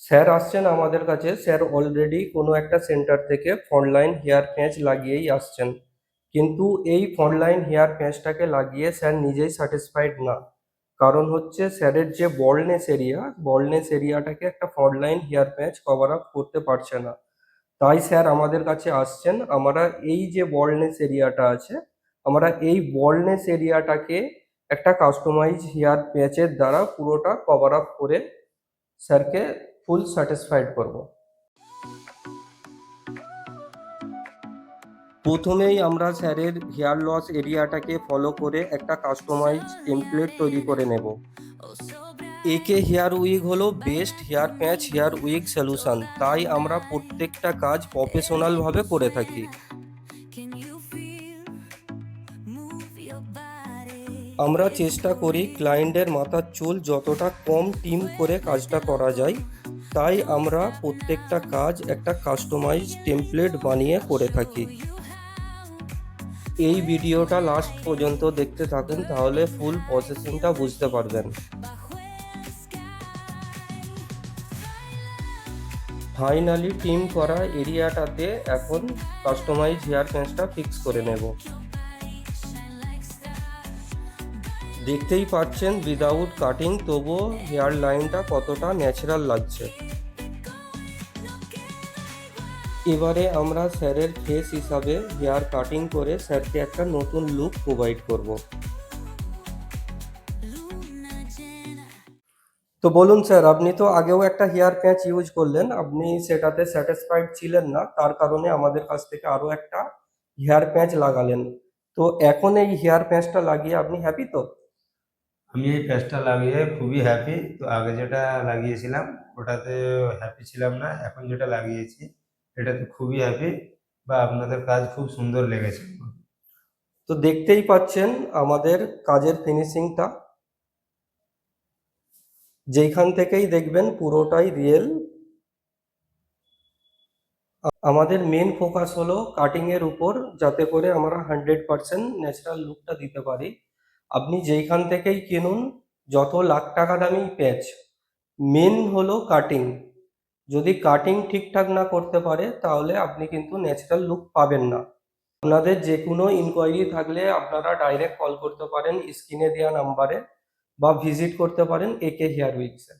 Sir আসছেন আমাদের কাছে। স্যার অলরেডি কোনো একটা সেন্টার থেকে ফ্রন্টলাইন হেয়ার প্যাঁচ লাগিয়েই আসছেন, কিন্তু এই ফ্রন্টলাইন হেয়ার প্যাঁচটাকে লাগিয়ে স্যার নিজেই স্যাটিসফাইড না। কারণ হচ্ছে স্যারের যে বল্ডনেস এরিয়াটাকে একটা ফ্রন্টলাইন হেয়ার প্যাঁচ কভার আপ করতে পারছে না। তাই স্যার আমাদের কাছে আসছেন। আমরা এই যে বল্ডনেস এরিয়াটা আছে, আমরা এই বল্ডনেস এরিয়াটাকে একটা কাস্টমাইজ হেয়ার প্যাচের দ্বারা পুরোটা কভার আপ করে স্যারকে ফুল স্যাটিসফাইড করব। প্রথমেই আমরা স্যারের হেয়ার লস এরিয়াটাকে ফলো করে একটা কাস্টমাইজ টেমপ্লেট তৈরি করে নেব। একে হেয়ার উইগ হলো best hair patch hair wig solution, তাই আমরা প্রত্যেকটা কাজ প্রফেশনালভাবে করে থাকি। আমরা চেষ্টা করি ক্লায়েন্টের মাথার চুল যতটা কম ট্রিম করে কাজটা করা যায়, তাই আমরা প্রত্যেকটা কাজ একটা কাস্টমাইজ টেমপ্লেট বানিয়ে করে থাকি। এই ভিডিওটা লাস্ট পর্যন্ত দেখতে থাকেন, তাহলে ফুল প্রসেসিংটা বুঝতে পারবেন। ফাইনালি ট্রিম করা এরিয়াটাতে এখন কাস্টমাইজ হেয়ার প্যাঁচটা ফিক্স করে নেব। দেখতেই পাচ্ছেন উইদাউট কাটিং তবুও হেয়ার লাইনটা কতটা ন্যাচারাল লাগছে। এবারে আমরা স্যারের ফেস হিসাবে হেয়ার কাটিং করে স্যারকে একটা নতুন লুক প্রোভাইড করব। তো বলুন স্যার, আপনি তো আগেও একটা হেয়ার প্যাচ ইউজ করলেন, আপনি সেটাতে স্যাটিসফাইড ছিলেন না, তার কারণে আমাদের কাছ থেকে আরো একটা হেয়ার প্যাচ লাগালেন। তো এখন এই হেয়ার প্যাচটা লাগিয়ে আপনি হ্যাপি তো? আমি এই প্যাচটা লাগিয়ে খুবই হ্যাপি। তো আগে যেটা লাগিয়েছিলাম ওটাতে হ্যাপি ছিলাম না, এখন যেটা লাগিয়েছি এটাতে খুবই হ্যাপি। বা আপনাদের কাজ খুব সুন্দর লেগেছে। তো দেখতেই পাচ্ছেন আমাদের কাজের ফিনিশিংটা, যেইখান থেকেই দেখবেন পুরোটাই রিয়েল। আমাদের মেন ফোকাস হলো কাটিং এর উপর, যাতে করে আমরা 100% ন্যাচারাল লুকটা দিতে পারি। আপনি যেইখান থেকেই কিনুন, যত লাখ টাকা দামি প্যাচ, মেন হলো কাটিং। যদি কাটিং ঠিকঠাক না করতে পারে তাহলে আপনি কিন্তু ন্যাচারাল লুক পাবেন না। আপনাদের যে কোনো ইনকোয়ারি থাকলে আপনারা ডাইরেক্ট কল করতে পারেন স্ক্রিনে দেওয়া নাম্বারে, বা ভিজিট করতে পারেন একে হেয়ার উইক্সে।